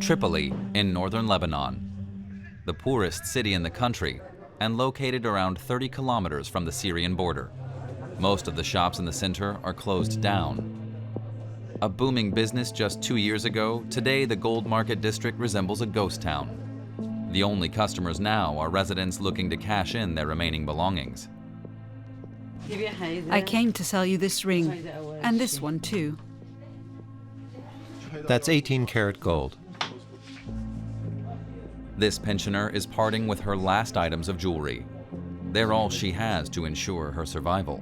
Tripoli in northern Lebanon, the poorest city in the country and located around 30 kilometers from the Syrian border. Most of the shops in the center are closed down. A booming business just 2 years ago, today the gold market district resembles a ghost town. The only customers now are residents looking to cash in their remaining belongings. I came to sell you this ring, and this one too. That's 18-karat gold. This pensioner is parting with her last items of jewelry. They're all she has to ensure her survival.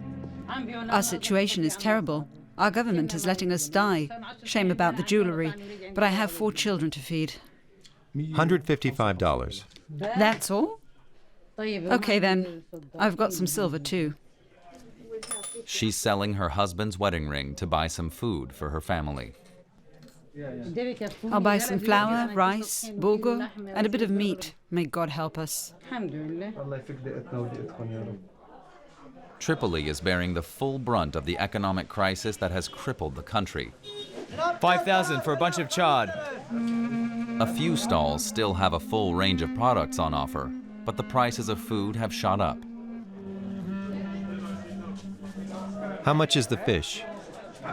Our situation is terrible. Our government is letting us die. Shame about the jewelry, but I have 4 children to feed. $155. That's all? Okay then, I've got some silver too. She's selling her husband's wedding ring to buy some food for her family. I'll buy some flour, rice, bulgur, and a bit of meat. May God help us. Tripoli is bearing the full brunt of the economic crisis that has crippled the country. 5,000 for a bunch of chard. A few stalls still have a full range of products on offer, but the prices of food have shot up. How much is the fish?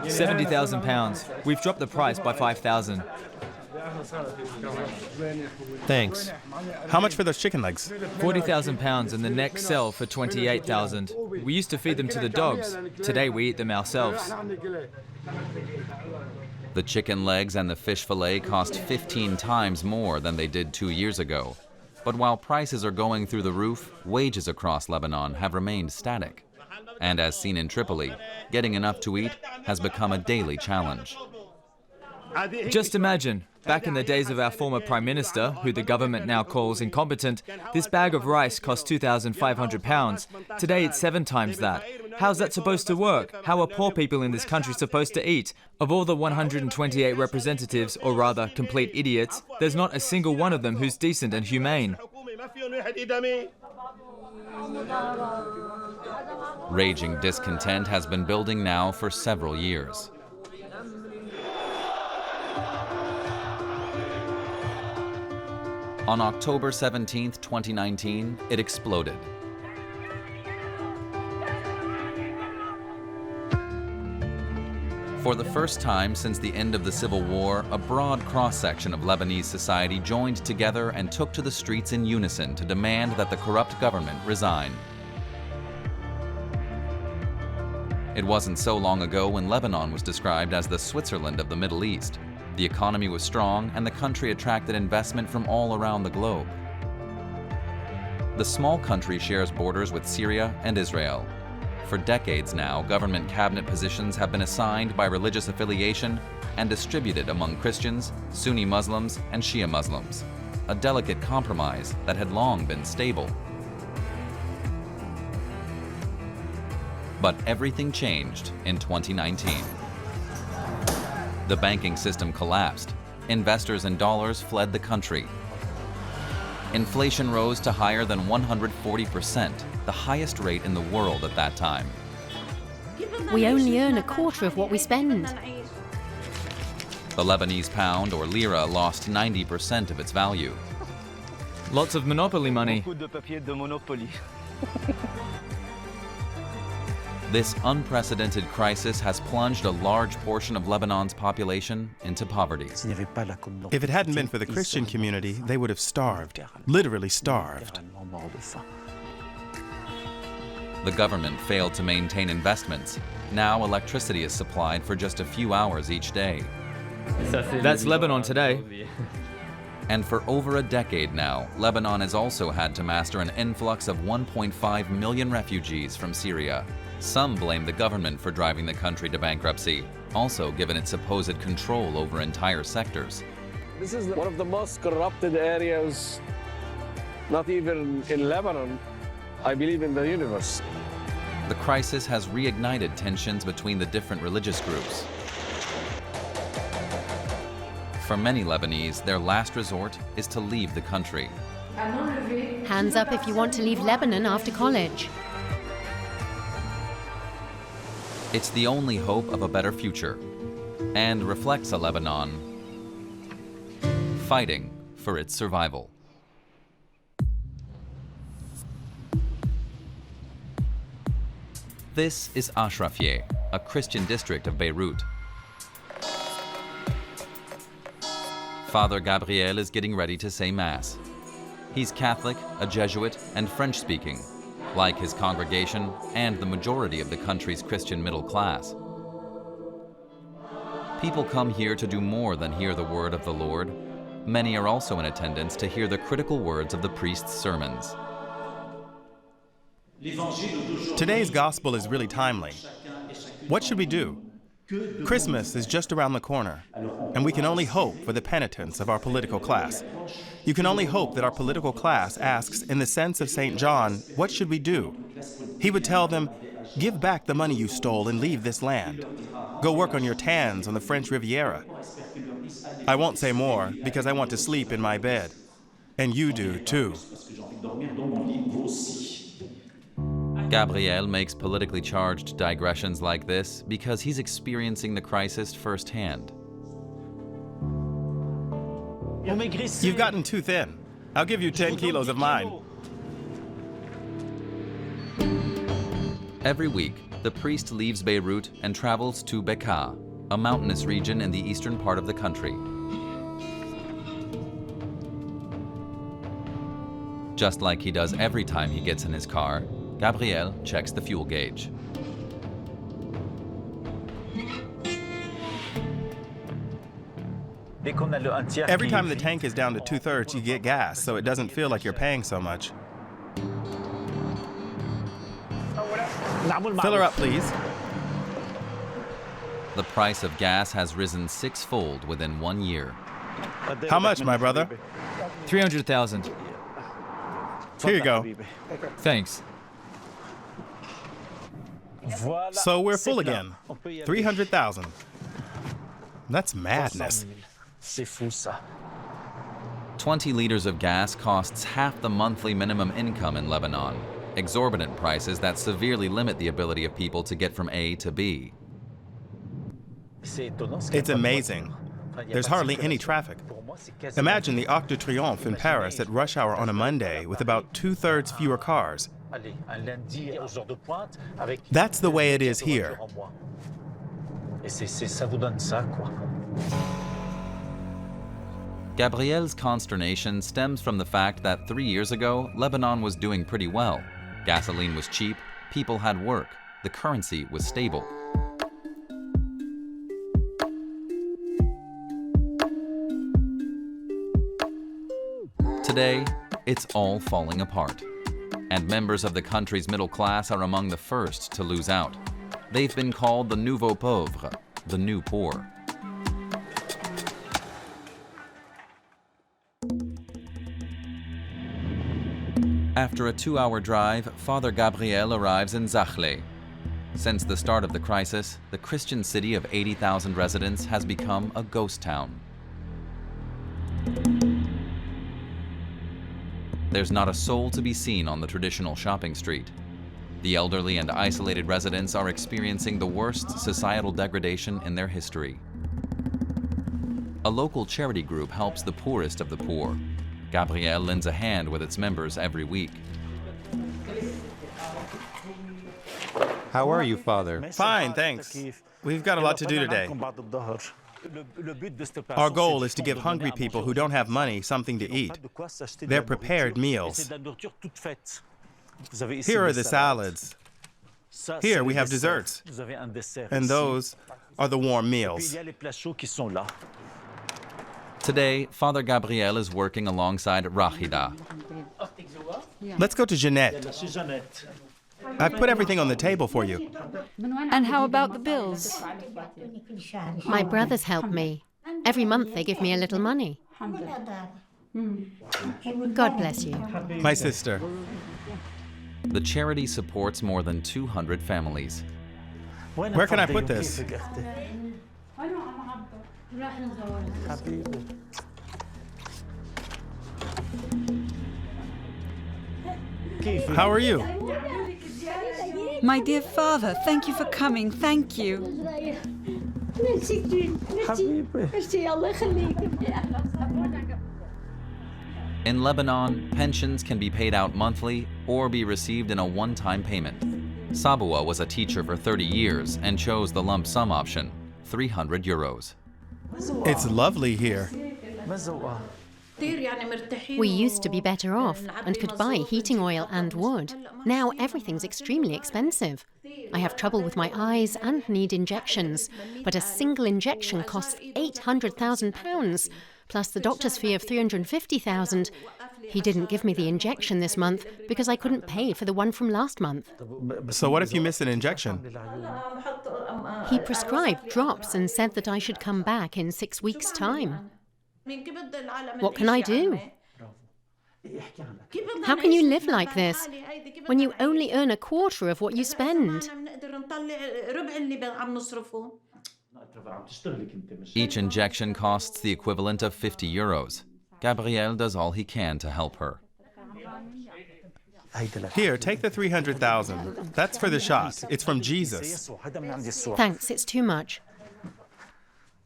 70,000 pounds. We've dropped the price by 5,000. Thanks. How much for those chicken legs? 40,000 pounds and the neck sell for 28,000. We used to feed them to the dogs. Today we eat them ourselves. The chicken legs and the fish fillet cost 15 times more than they did 2 years ago. But while prices are going through the roof, wages across Lebanon have remained static. And as seen in Tripoli, getting enough to eat has become a daily challenge. Just imagine, back in the days of our former Prime Minister, who the government now calls incompetent, this bag of rice cost 2,500 pounds. Today it's 7 times that. How's that supposed to work? How are poor people in this country supposed to eat? Of all the 128 representatives, or rather complete idiots, there's not a single one of them who's decent and humane. Raging discontent has been building now for several years. On October 17, 2019, it exploded. For the first time since the end of the Civil War, a broad cross-section of Lebanese society joined together and took to the streets in unison to demand that the corrupt government resign. It wasn't so long ago when Lebanon was described as the Switzerland of the Middle East. The economy was strong and the country attracted investment from all around the globe. The small country shares borders with Syria and Israel. For decades now, government cabinet positions have been assigned by religious affiliation and distributed among Christians, Sunni Muslims, and Shia Muslims, a delicate compromise that had long been stable. But everything changed in 2019. The banking system collapsed. Investors and dollars fled the country. Inflation rose to higher than 140%, the highest rate in the world at that time. We only earn a quarter of what we spend. The Lebanese pound, or lira, lost 90% of its value. Lots of monopoly money. This unprecedented crisis has plunged a large portion of Lebanon's population into poverty. If it hadn't been for the Christian community, they would have starved, literally starved. The government failed to maintain investments. Now electricity is supplied for just a few hours each day. That's Lebanon today. And for over a decade now, Lebanon has also had to master an influx of 1.5 million refugees from Syria. Some blame the government for driving the country to bankruptcy, also given its supposed control over entire sectors. This is one of the most corrupted areas, not even in Lebanon, I believe in the universe. The crisis has reignited tensions between the different religious groups. For many Lebanese, their last resort is to leave the country. Hands up if you want to leave Lebanon after college. It's the only hope of a better future, and reflects a Lebanon fighting for its survival. This is Ashrafiyeh, a Christian district of Beirut. Father Gabriel is getting ready to say Mass. He's Catholic, a Jesuit, and French-speaking, like his congregation and the majority of the country's Christian middle class. People come here to do more than hear the word of the Lord. Many are also in attendance to hear the critical words of the priest's sermons. Today's gospel is really timely. What should we do? Christmas is just around the corner, and we can only hope for the penitence of our political class. You can only hope that our political class asks, in the sense of St. John, what should we do? He would tell them, give back the money you stole and leave this land. Go work on your tans on the French Riviera. I won't say more because I want to sleep in my bed. And you do too. Gabriel makes politically charged digressions like this because he's experiencing the crisis firsthand. You've gotten too thin. I'll give you 10 kilos of mine. Every week, the priest leaves Beirut and travels to Bekaa, a mountainous region in the eastern part of the country. Just like he does every time he gets in his car, Gabriel checks the fuel gauge. Every time the tank is down to 2/3, you get gas, so it doesn't feel like you're paying so much. Fill her up, please. The price of gas has risen six-fold within 1 year. How much, my brother? 300,000. Here you go. Thanks. So we're full again. 300,000. That's madness. 20 liters of gas costs half the monthly minimum income in Lebanon, exorbitant prices that severely limit the ability of people to get from A to B. It's amazing. There's hardly any traffic. Imagine the Arc de Triomphe in Paris at rush hour on a Monday with about 2/3 fewer cars. That's the way it is here. Gabriel's consternation stems from the fact that 3 years ago, Lebanon was doing pretty well. Gasoline was cheap, people had work, the currency was stable. Today, it's all falling apart. And members of the country's middle class are among the first to lose out. They've been called the nouveaux pauvres, the new poor. After a 2-hour drive, Father Gabriel arrives in Zahle. Since the start of the crisis, the Christian city of 80,000 residents has become a ghost town. There's not a soul to be seen on the traditional shopping street. The elderly and isolated residents are experiencing the worst societal degradation in their history. A local charity group helps the poorest of the poor. Gabriel lends a hand with its members every week. How are you, Father? Fine, thanks. We've got a lot to do today. Our goal is to give hungry people who don't have money something to eat. They're prepared meals. Here are the salads. Here we have desserts. And those are the warm meals. Today, Father Gabriel is working alongside Rahida. Let's go to Jeanette. I've put everything on the table for you. And how about the bills? My brothers help me. Every month they give me a little money. God bless you. My sister. The charity supports more than 200 families. Where can I put this? How are you? My dear father, thank you for coming. Thank you. Merci. In Lebanon, pensions can be paid out monthly or be received in a one-time payment. Sabua was a teacher for 30 years and chose the lump sum option, 300 euros. It's lovely here. We used to be better off and could buy heating oil and wood. Now everything's extremely expensive. I have trouble with my eyes and need injections, but a single injection costs £800,000, plus the doctor's fee of £350,000. He didn't give me the injection this month because I couldn't pay for the one from last month. So what if you miss an injection? He prescribed drops and said that I should come back in 6 weeks' time. What can I do? How can you live like this when you only earn a quarter of what you spend? Each injection costs the equivalent of 50 euros. Gabriel does all he can to help her. Here, take the 300,000. That's for the shot. It's from Jesus. Thanks, it's too much.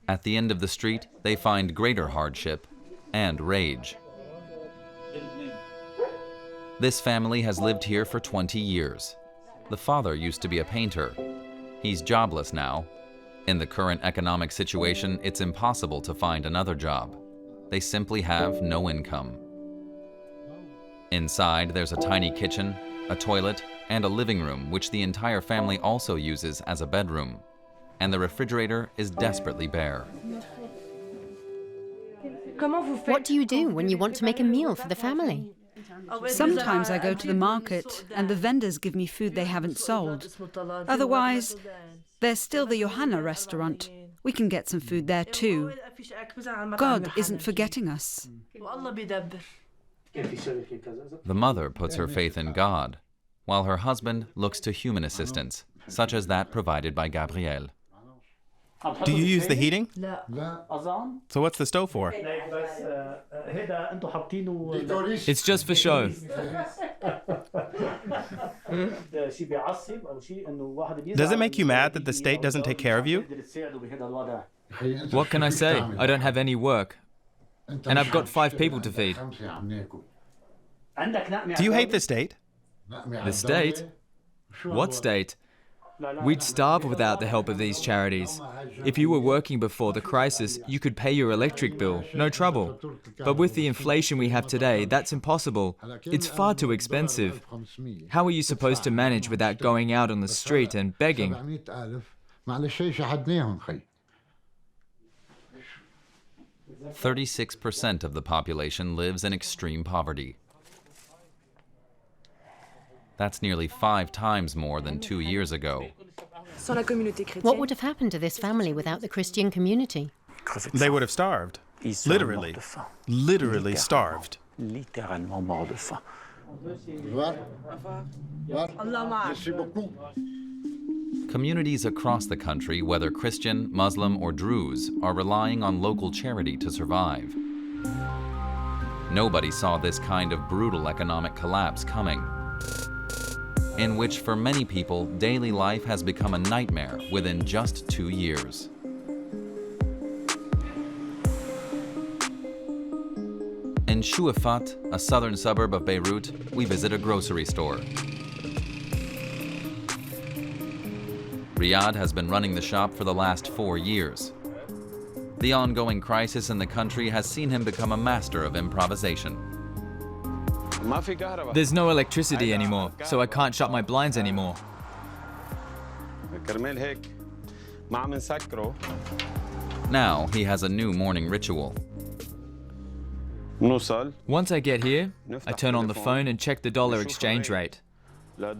At the end of the street, they find greater hardship and rage. This family has lived here for 20 years. The father used to be a painter. He's jobless now. In the current economic situation, it's impossible to find another job. They simply have no income. Inside, there's a tiny kitchen, a toilet, and a living room, which the entire family also uses as a bedroom. And the refrigerator is desperately bare. What do you do when you want to make a meal for the family? Sometimes I go to the market and the vendors give me food they haven't sold. Otherwise, there's still the Johanna restaurant. We can get some food there too. God isn't forgetting us. The mother puts her faith in God, while her husband looks to human assistance, such as that provided by Gabriel. Do you use the heating? So what's the stove for? It's just for show. Does it make you mad that the state doesn't take care of you? What can I say? I don't have any work. And I've got 5 people to feed. Do you hate the state? The state? What state? We'd starve without the help of these charities. If you were working before the crisis, you could pay your electric bill, no trouble. But with the inflation we have today, that's impossible. It's far too expensive. How are you supposed to manage without going out on the street and begging? 36% of the population lives in extreme poverty. That's nearly 5 times more than 2 years ago. What would have happened to this family without the Christian community? They would have starved. Literally. Literally starved. Communities across the country, whether Christian, Muslim, or Druze, are relying on local charity to survive. Nobody saw this kind of brutal economic collapse coming, in which for many people, daily life has become a nightmare within just 2 years. In Shuafat, a southern suburb of Beirut, we visit a grocery store. Riad has been running the shop for the last 4 years. The ongoing crisis in the country has seen him become a master of improvisation. There's no electricity anymore, so I can't shut my blinds anymore. Now he has a new morning ritual. Once I get here, I turn on the phone and check the dollar exchange rate. The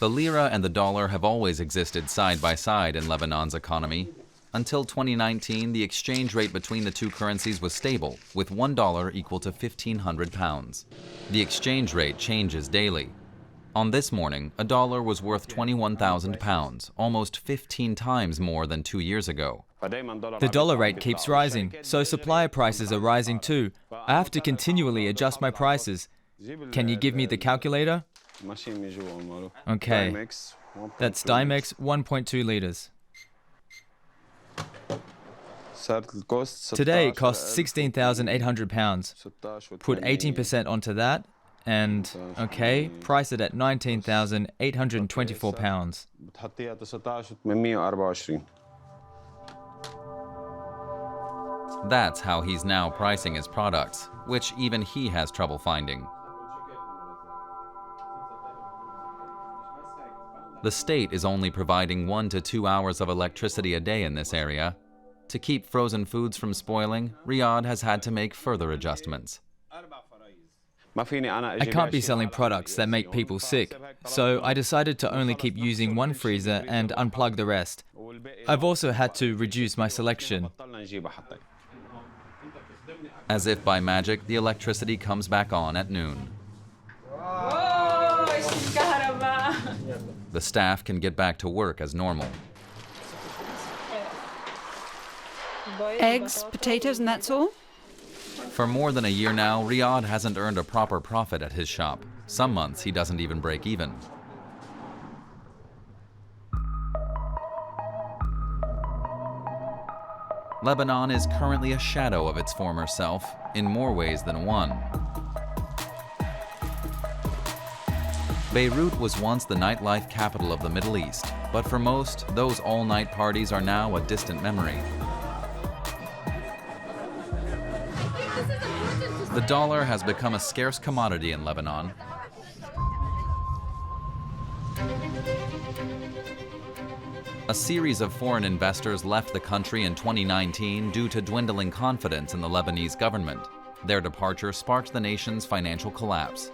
lira and the dollar have always existed side by side in Lebanon's economy. Until 2019, the exchange rate between the two currencies was stable, with $1 equal to £1,500. The exchange rate changes daily. On this morning, a dollar was worth £21,000, almost 15 times more than 2 years ago. The dollar rate keeps rising, so supplier prices are rising too. I have to continually adjust my prices. Can you give me the calculator? Okay, that's Dimex 1.2 liters. Today it costs 16,800 pounds. Put 18% onto that, and, okay, price it at 19,824 pounds. That's how he's now pricing his products, which even he has trouble finding. The state is only providing 1 to 2 hours of electricity a day in this area. To keep frozen foods from spoiling, Riad has had to make further adjustments. I can't be selling products that make people sick, so I decided to only keep using one freezer and unplug the rest. I've also had to reduce my selection. As if by magic, the electricity comes back on at noon. The staff can get back to work as normal. Eggs, potatoes, and that's all? For more than a year now, Riad hasn't earned a proper profit at his shop. Some months he doesn't even break even. Lebanon is currently a shadow of its former self, in more ways than one. Beirut was once the nightlife capital of the Middle East, but for most, those all-night parties are now a distant memory. The dollar has become a scarce commodity in Lebanon. A series of foreign investors left the country in 2019 due to dwindling confidence in the Lebanese government. Their departure sparked the nation's financial collapse.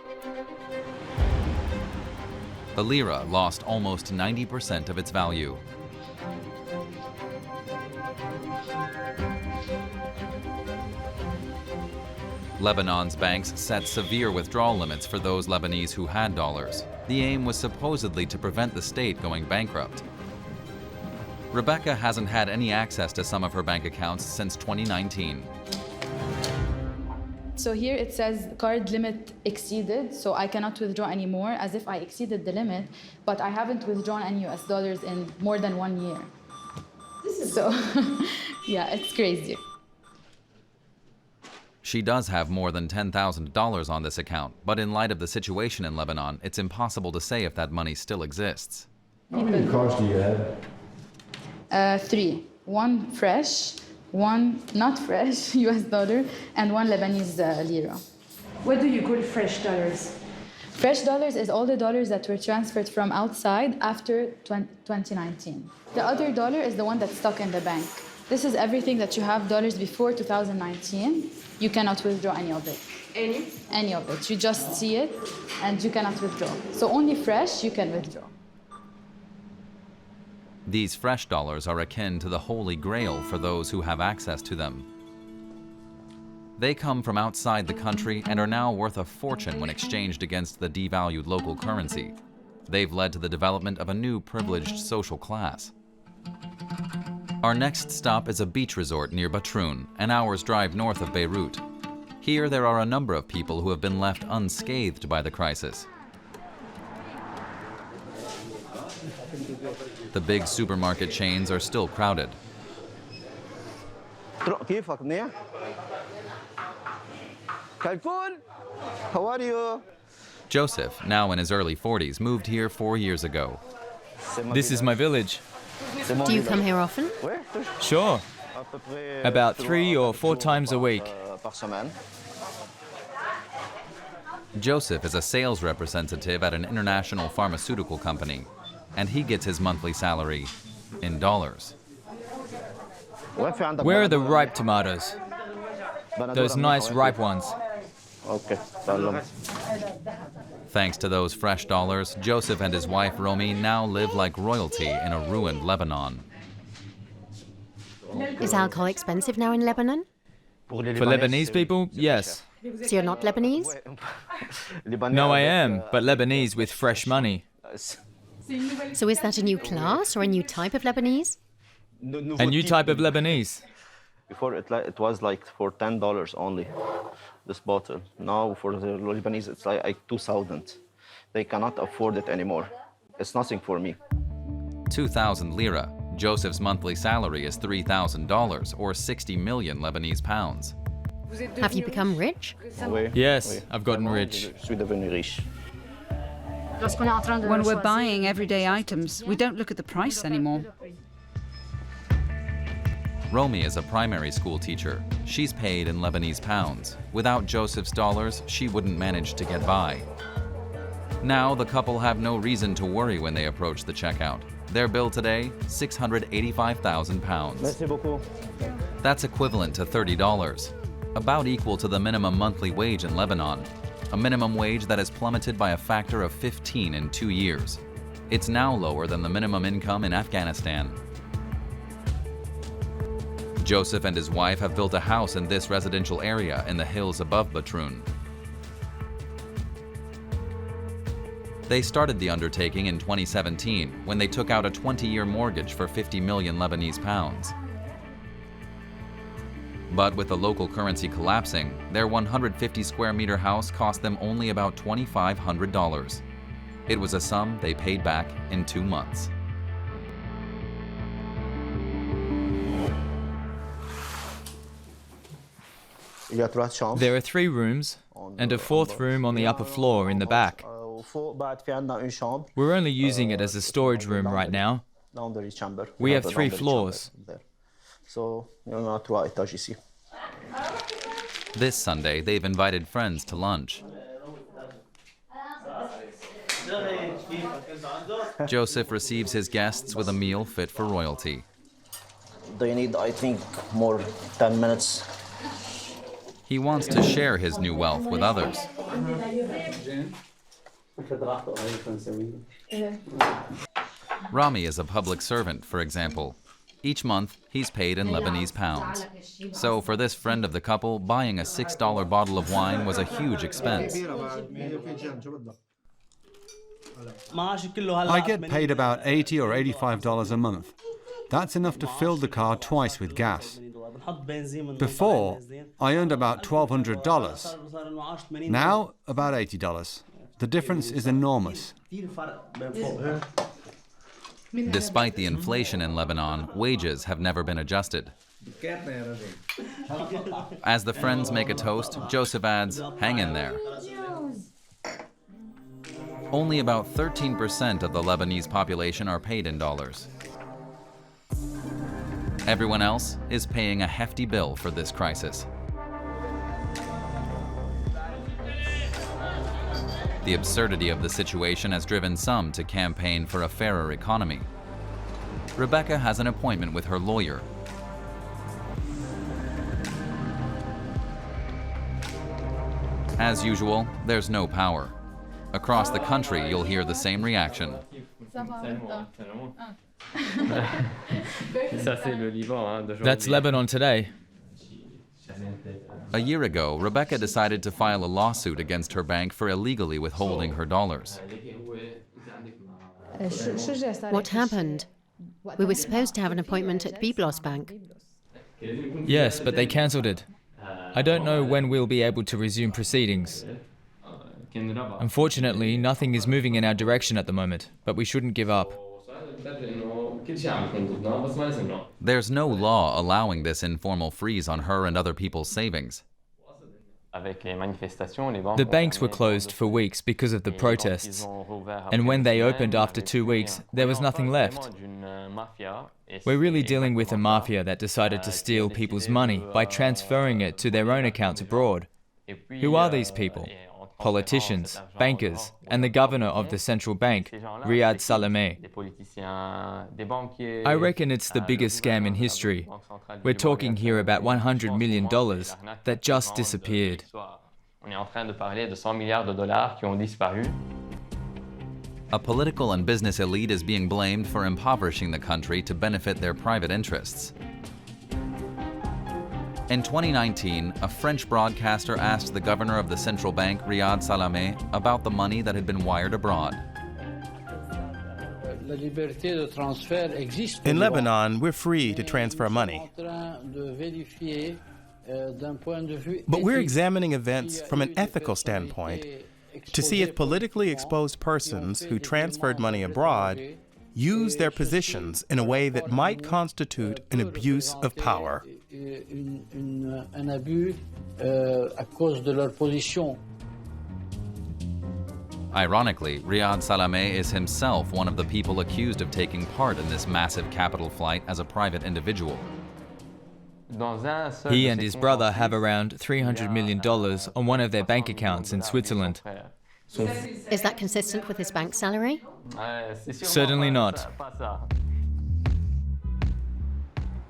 The lira lost almost 90% of its value. Lebanon's banks set severe withdrawal limits for those Lebanese who had dollars. The aim was supposedly to prevent the state going bankrupt. Rebecca hasn't had any access to some of her bank accounts since 2019. So here it says card limit exceeded, so I cannot withdraw anymore, as if I exceeded the limit, but I haven't withdrawn any US dollars in more than 1 year. So, yeah, it's crazy. She does have more than $10,000 on this account, but in light of the situation in Lebanon, it's impossible to say if that money still exists. How many cards do you have? 3. 1 fresh, 1 not fresh US dollar, and 1 Lebanese lira. What do you call fresh dollars? Fresh dollars is all the dollars that were transferred from outside after 2019. The other dollar is the one that's stuck in the bank. This is everything that you have dollars before 2019. You cannot withdraw any of it. Any? Any of it. You just see it and you cannot withdraw. So only fresh you can withdraw. These fresh dollars are akin to the holy grail for those who have access to them. They come from outside the country and are now worth a fortune when exchanged against the devalued local currency. They've led to the development of a new privileged social class. Our next stop is a beach resort near Batroun, an hour's drive north of Beirut. Here there are a number of people who have been left unscathed by the crisis. The big supermarket chains are still crowded. How are you? Joseph, now in his early 40s, moved here 4 years ago. This is my village. Do you come here often? Sure. About 3 or 4 times a week. Joseph is a sales representative at an international pharmaceutical company, and he gets his monthly salary in dollars. Where are the ripe tomatoes? Those nice ripe ones. Okay. Thanks to those fresh dollars, Joseph and his wife Romy now live like royalty in a ruined Lebanon. Is alcohol expensive now in Lebanon? For Lebanese people, yes. So you're not Lebanese? No, I am, but Lebanese with fresh money. So is that a new class or a new type of Lebanese? A new type of Lebanese. Before it was like for $10 only, this bottle. Now for the Lebanese, it's like 2,000. They cannot afford it anymore. It's nothing for me. 2,000 lira, Joseph's monthly salary is $3,000 or 60 million Lebanese pounds. Have you become rich? Yes, I've gotten rich. When we're buying everyday items, we don't look at the price anymore. Romy is a primary school teacher. She's paid in Lebanese pounds. Without Joseph's dollars, she wouldn't manage to get by. Now, the couple have no reason to worry when they approach the checkout. Their bill today, £685,000. That's equivalent to $30, about equal to the minimum monthly wage in Lebanon, a minimum wage that has plummeted by a factor of 15 in 2 years. It's now lower than the minimum income in Afghanistan. Joseph and his wife have built a house in this residential area in the hills above Beirut. They started the undertaking in 2017 when they took out a 20-year mortgage for 50 million Lebanese pounds. But with the local currency collapsing, their 150 square meter house cost them only about $2,500. It was a sum they paid back in 2 months. There are 3 rooms and a 4th room on the upper floor in the back. We're only using it as a storage room right now. We have 3 floors. This Sunday, they've invited friends to lunch. Joseph receives his guests with a meal fit for royalty. They need, I think, more 10 minutes. He wants to share his new wealth with others. Rami is a public servant, for example. Each month, he's paid in Lebanese pounds. So for this friend of the couple, buying a $6 bottle of wine was a huge expense. I get paid about $80 or $85 a month. That's enough to fill the car twice with gas. Before, I earned about $1,200. Now, about $80. The difference is enormous. Despite the inflation in Lebanon, wages have never been adjusted. As the friends make a toast, Joseph adds, "Hang in there." Only about 13% of the Lebanese population are paid in dollars. Everyone else is paying a hefty bill for this crisis. The absurdity of the situation has driven some to campaign for a fairer economy. Rebecca has an appointment with her lawyer. As usual, there's no power. Across the country, you'll hear the same reaction. That's Lebanon today. A year ago, Rebecca decided to file a lawsuit against her bank for illegally withholding her dollars. What happened? We were supposed to have an appointment at Byblos Bank. Yes, but they cancelled it. I don't know when we'll be able to resume proceedings. Unfortunately, nothing is moving in our direction at the moment, but we shouldn't give up. There's no law allowing this informal freeze on her and other people's savings. The banks were closed for weeks because of the protests, and when they opened after 2 weeks, there was nothing left. We're really dealing with a mafia that decided to steal people's money by transferring it to their own accounts abroad. Who are these people? Politicians, bankers, and the governor of the central bank, Riad Zahle. I reckon it's the biggest scam in history. We're talking here about $100 million that just disappeared. A political and business elite is being blamed for impoverishing the country to benefit their private interests. In 2019, a French broadcaster asked the governor of the central bank, Riad Zahle, about the money that had been wired abroad. In Lebanon, we're free to transfer money. But we're examining events from an ethical standpoint to see if politically exposed persons who transferred money abroad use their positions in a way that might constitute an abuse of power. Ironically, Riad Salameh is himself one of the people accused of taking part in this massive capital flight as a private individual. He and his brother have around $300 million on one of their bank accounts in Switzerland. Is that consistent with his bank salary? Certainly not.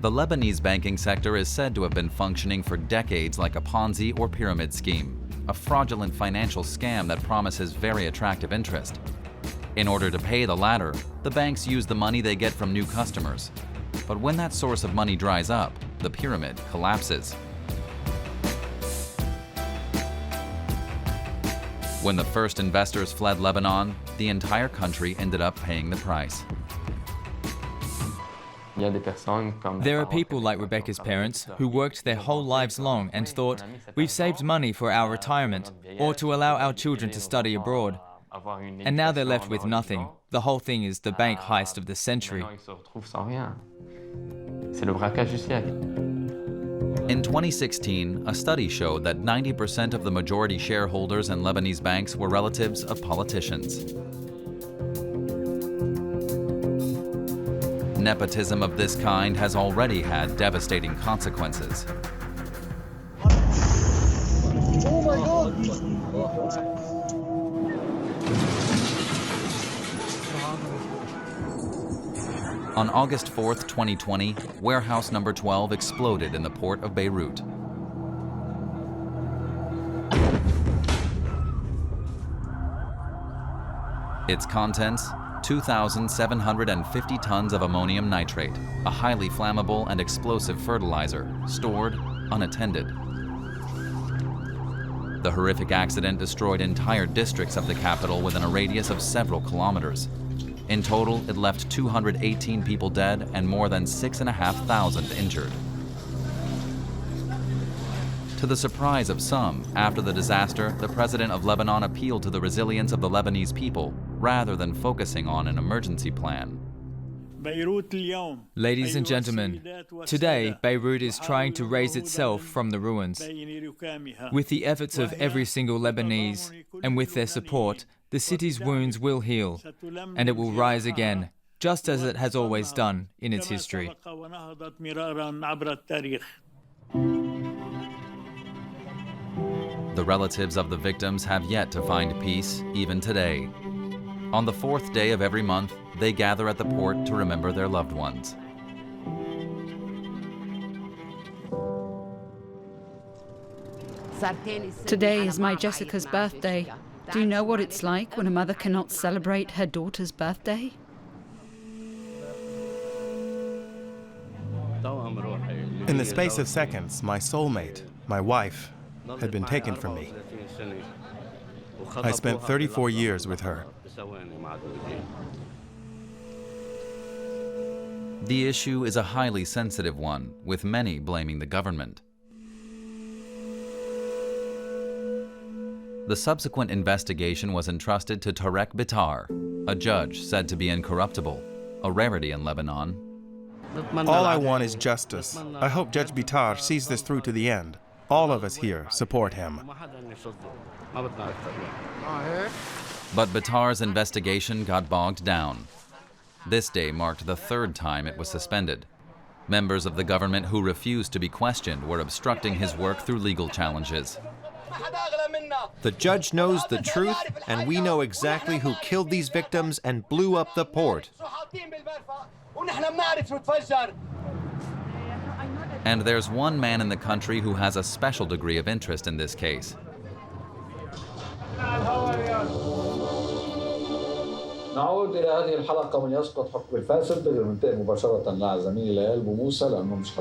The Lebanese banking sector is said to have been functioning for decades like a Ponzi or pyramid scheme, a fraudulent financial scam that promises very attractive interest. In order to pay the latter, the banks use the money they get from new customers. But when that source of money dries up, the pyramid collapses. When the first investors fled Lebanon, the entire country ended up paying the price. There are people like Rebecca's parents who worked their whole lives long and thought, we've saved money for our retirement or to allow our children to study abroad. And now they're left with nothing. The whole thing is the bank heist of the century. In 2016, a study showed that 90% of the majority shareholders in Lebanese banks were relatives of politicians. Nepotism of this kind has already had devastating consequences. Oh my God! On August 4th, 2020, warehouse number 12 exploded in the port of Beirut. Its contents, 2,750 tons of ammonium nitrate, a highly flammable and explosive fertilizer, stored unattended. The horrific accident destroyed entire districts of the capital within a radius of several kilometers. In total, it left 218 people dead and more than 6,500 injured. To the surprise of some, after the disaster, the president of Lebanon appealed to the resilience of the Lebanese people rather than focusing on an emergency plan. Ladies and gentlemen, today Beirut is trying to raise itself from the ruins. With the efforts of every single Lebanese and with their support, the city's wounds will heal, and it will rise again, just as it has always done in its history. The relatives of the victims have yet to find peace, even today. On the 4th day of every month, they gather at the port to remember their loved ones. Today is my Jessica's birthday. Do you know what it's like when a mother cannot celebrate her daughter's birthday? In the space of seconds, my soulmate, my wife, had been taken from me. I spent 34 years with her. The issue is a highly sensitive one, with many blaming the government. The subsequent investigation was entrusted to Tarek Bitar, a judge said to be incorruptible, a rarity in Lebanon. All I want is justice. I hope Judge Bitar sees this through to the end. All of us here support him. But Bitar's investigation got bogged down. This day marked the 3rd time it was suspended. Members of the government who refused to be questioned were obstructing his work through legal challenges. The judge knows the truth, and we know exactly who killed these victims and blew up the port. And there's one man in the country who has a special degree of interest in this case. نعود إلى هذه الحلقة من يسقط حكم الفاسد بننتقل مباشرة مع زميلي ليال بوموسى لأنه مش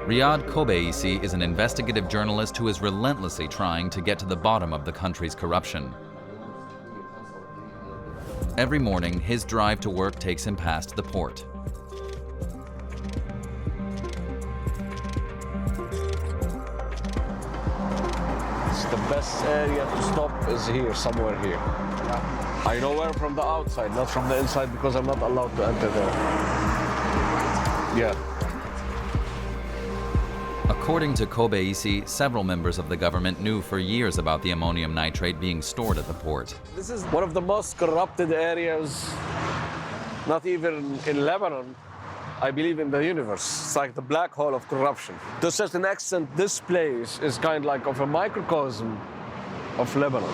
Riad Kobeisi is an investigative journalist who is relentlessly trying to get to the bottom of the country's corruption. Every morning, his drive to work takes him past the port. It's the best area to stop is here, somewhere here. I know where from the outside, not from the inside, because I'm not allowed to enter there. Yeah. According to Kobeisi, several members of the government knew for years about the ammonium nitrate being stored at the port. This is one of the most corrupted areas, not even in Lebanon, I believe in the universe. It's like the black hole of corruption. To a certain extent, this place is kind of like of a microcosm of Lebanon.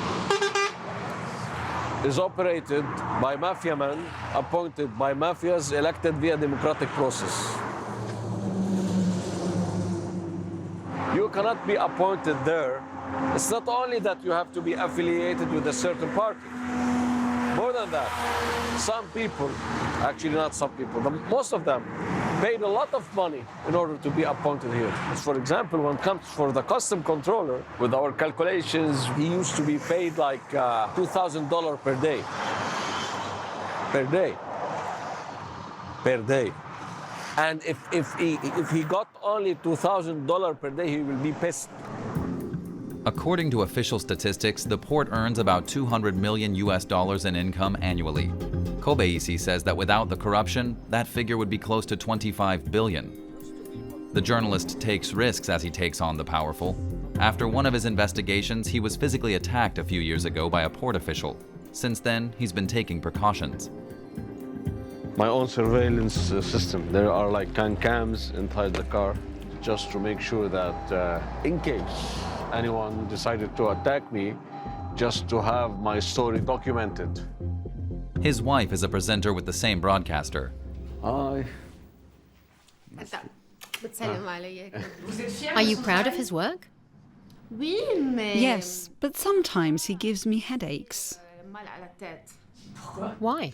Is operated by mafia men, appointed by mafias, elected via democratic process. You cannot be appointed there. It's not only that you have to be affiliated with a certain party. More than that, some people, actually not some people, most of them paid a lot of money in order to be appointed here. For example, when it comes for the custom controller, with our calculations, he used to be paid like $2,000 per day. Per day. Per day. And if he got only $2,000 per day, he will be pissed. According to official statistics, the port earns about $200 million in income annually. Kobeisi says that without the corruption, that figure would be close to $25 billion. The journalist takes risks as he takes on the powerful. After one of his investigations, he was physically attacked a few years ago by a port official. Since then, he's been taking precautions. My own surveillance system. There are like cams inside the car, just to make sure that in case anyone decided to attack me, just to have my story documented. His wife is a presenter with the same broadcaster. Are you proud of his work? Yes, but sometimes he gives me headaches. Why?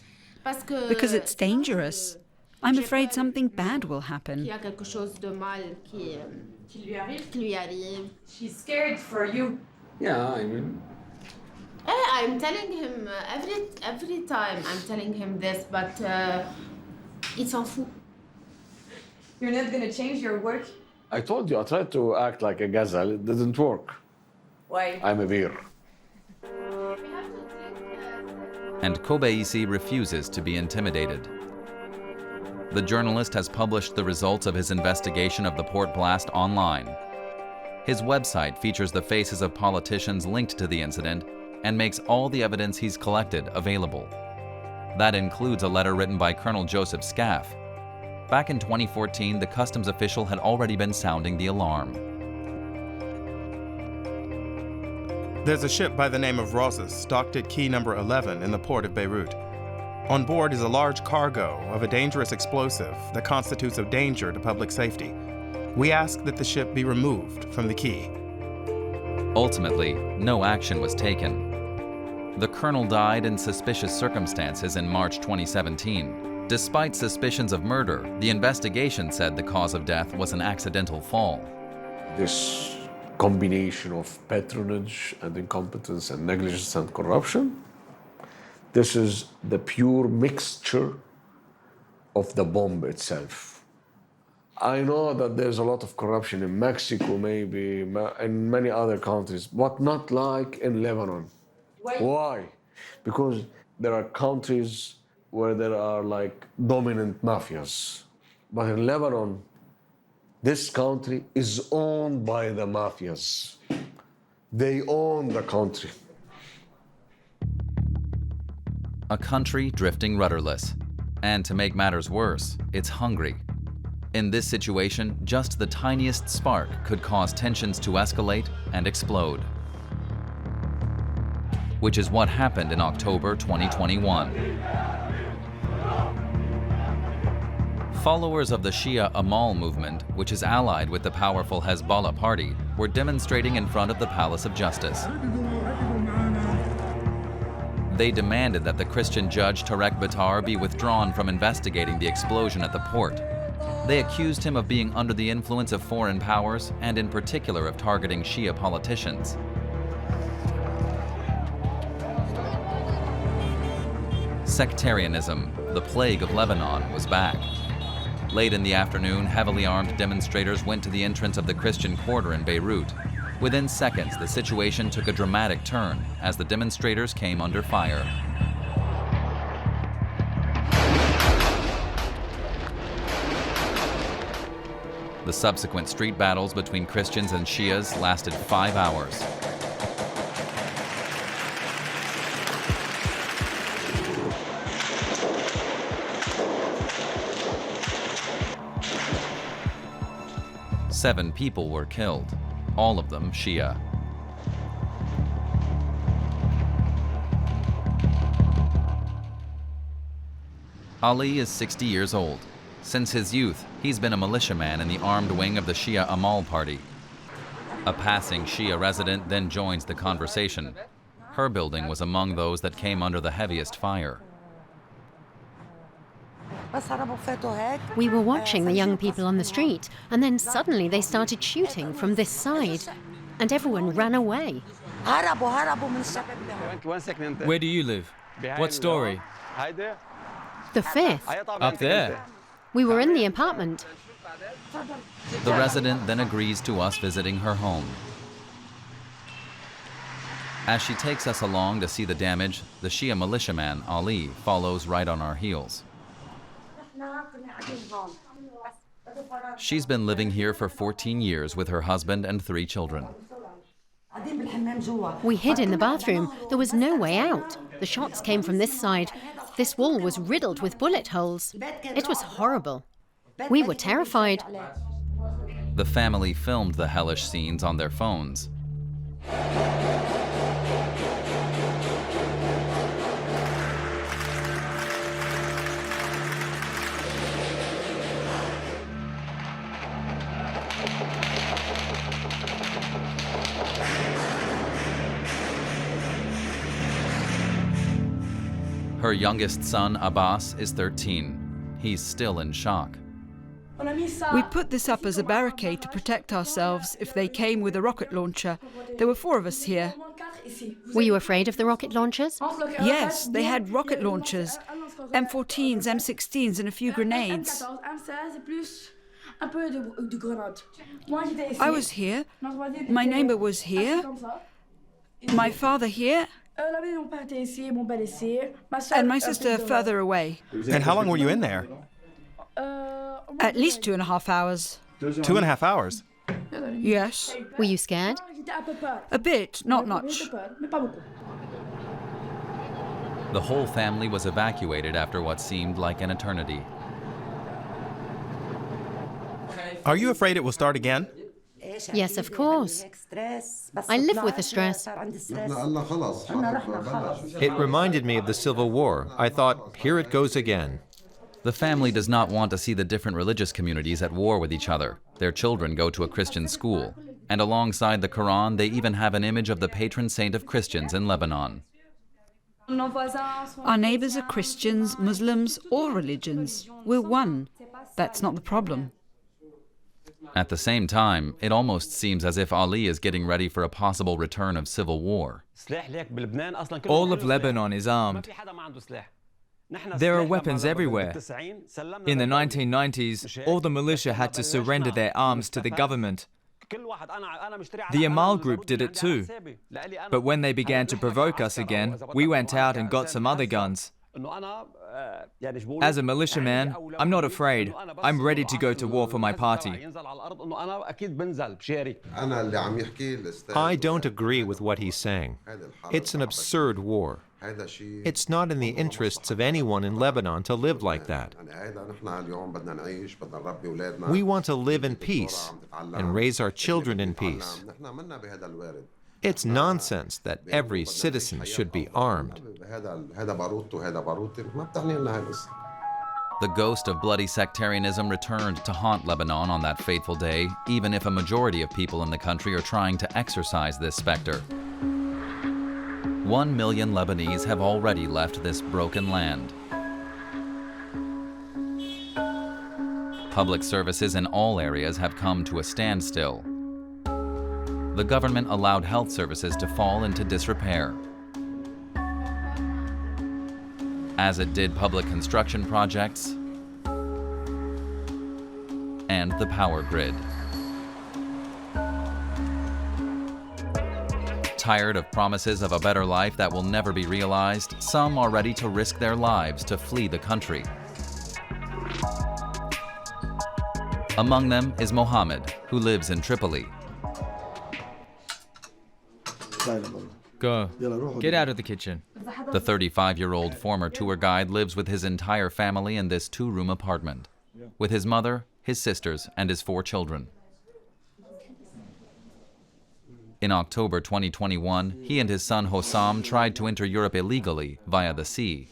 Because it's dangerous. I'm afraid something bad will happen. She's scared for you. Yeah, I mean. I'm telling him every time I'm telling him this, but il s'en fout. You're not gonna change your work? I told you, I tried to act like a gazelle. It didn't work. Why? I'm a bear. And Kobeisi refuses to be intimidated. The journalist has published the results of his investigation of the port blast online. His website features the faces of politicians linked to the incident and makes all the evidence he's collected available. That includes a letter written by Colonel Joseph Scaff. Back in 2014, the customs official had already been sounding the alarm. There's a ship by the name of Roses docked at key number 11 in the port of Beirut. On board is a large cargo of a dangerous explosive that constitutes a danger to public safety. We ask that the ship be removed from the quay. Ultimately, no action was taken. The colonel died in suspicious circumstances in March 2017. Despite suspicions of murder, the investigation said the cause of death was an accidental fall. This combination of patronage and incompetence and negligence and corruption, this is the pure mixture of the bomb itself. I know that there's a lot of corruption in Mexico, maybe, in many other countries, but not like in Lebanon. Why? Because there are countries where there are like dominant mafias. But in Lebanon, this country is owned by the mafias. They own the country. A country drifting rudderless. And to make matters worse, it's hungry. In this situation, just the tiniest spark could cause tensions to escalate and explode. Which is what happened in October 2021. Followers of the Shia Amal movement, which is allied with the powerful Hezbollah party, were demonstrating in front of the Palace of Justice. They demanded that the Christian judge Tarek Bitar be withdrawn from investigating the explosion at the port. They accused him of being under the influence of foreign powers and in particular of targeting Shia politicians. Sectarianism, the plague of Lebanon, was back. Late in the afternoon, heavily armed demonstrators went to the entrance of the Christian quarter in Beirut. Within seconds, the situation took a dramatic turn as the demonstrators came under fire. The subsequent street battles between Christians and Shias lasted 5 hours. Seven people were killed, all of them Shia. Ali is 60 years old. Since his youth, he's been a militiaman in the armed wing of the Shia Amal party. A passing Shia resident then joins the conversation. Her building was among those that came under the heaviest fire. We were watching the young people on the street, and then suddenly they started shooting from this side, and everyone ran away. Where do you live? What story? The fifth. Up there. We were in the apartment. The resident then agrees to us visiting her home. As she takes us along to see the damage, the Shia militiaman, Ali, follows right on our heels. She's been living here for 14 years with her husband and 3 children. We hid in the bathroom. There was no way out. The shots came from this side. This wall was riddled with bullet holes. It was horrible. We were terrified. The family filmed the hellish scenes on their phones. Her youngest son, Abbas, is 13. He's still in shock. We put this up as a barricade to protect ourselves if they came with a rocket launcher. There were 4 of us here. Were you afraid of the rocket launchers? Yes, they had rocket launchers, M14s, M16s, and a few grenades. I was here. My neighbor was here. My father here. And my sister further away. And how long were you in there? At least 2.5 hours. 2.5 hours? Yes. Were you scared? A bit, not much. The whole family was evacuated after what seemed like an eternity. Are you afraid it will start again? Yes, of course. I live with the stress. It reminded me of the Civil War. I thought, here it goes again. The family does not want to see the different religious communities at war with each other. Their children go to a Christian school. And alongside the Quran, they even have an image of the patron saint of Christians in Lebanon. Our neighbors are Christians, Muslims, all religions. We're one. That's not the problem. At the same time, it almost seems as if Ali is getting ready for a possible return of civil war. All of Lebanon is armed. There are weapons everywhere. In the 1990s, all the militia had to surrender their arms to the government. The Amal group did it too. But when they began to provoke us again, we went out and got some other guns. As a militiaman, I'm not afraid. I'm ready to go to war for my party. I don't agree with what he's saying. It's an absurd war. It's not in the interests of anyone in Lebanon to live like that. We want to live in peace and raise our children in peace. It's nonsense that every citizen should be armed. The ghost of bloody sectarianism returned to haunt Lebanon on that fateful day, even if a majority of people in the country are trying to exorcise this specter. 1 million Lebanese have already left this broken land. Public services in all areas have come to a standstill. The government allowed health services to fall into disrepair, as it did public construction projects and the power grid. Tired of promises of a better life that will never be realized, some are ready to risk their lives to flee the country. Among them is Mohammed, who lives in Tripoli. Go. Get out of the kitchen. The 35-year-old former tour guide lives with his entire family in this 2-room apartment, with his mother, his sisters, and his 4 children. In October 2021, he and his son Hossam tried to enter Europe illegally via the sea.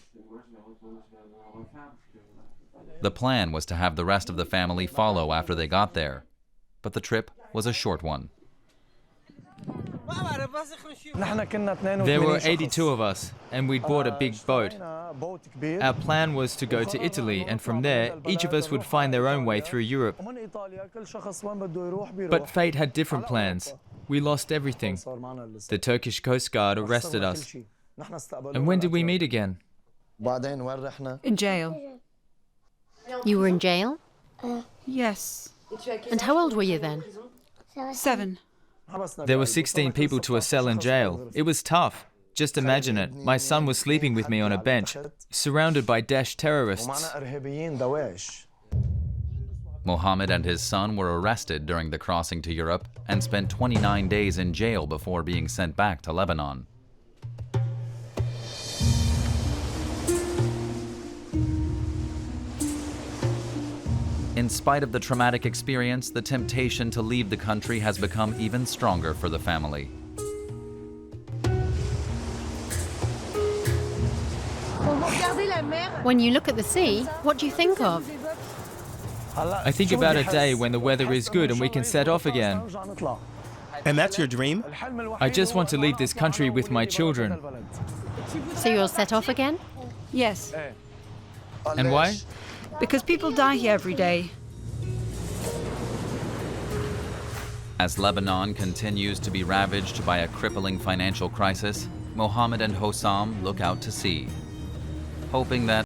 The plan was to have the rest of the family follow after they got there, but the trip was a short one. There were 82 of us, and we'd bought a big boat. Our plan was to go to Italy, and from there, each of us would find their own way through Europe. But fate had different plans. We lost everything. The Turkish Coast Guard arrested us. And when did we meet again? In jail. You were in jail? Yes. And how old were you then? 7. There were 16 people to a cell in jail. It was tough. Just imagine it. My son was sleeping with me on a bench, surrounded by Daesh terrorists. Mohammed and his son were arrested during the crossing to Europe and spent 29 days in jail before being sent back to Lebanon. In spite of the traumatic experience, the temptation to leave the country has become even stronger for the family. When you look at the sea, what do you think of? I think about a day when the weather is good and we can set off again. And that's your dream? I just want to leave this country with my children. So you'll set off again? Yes. And why? Because people die here every day. As Lebanon continues to be ravaged by a crippling financial crisis, Mohammed and Hossam look out to sea, hoping that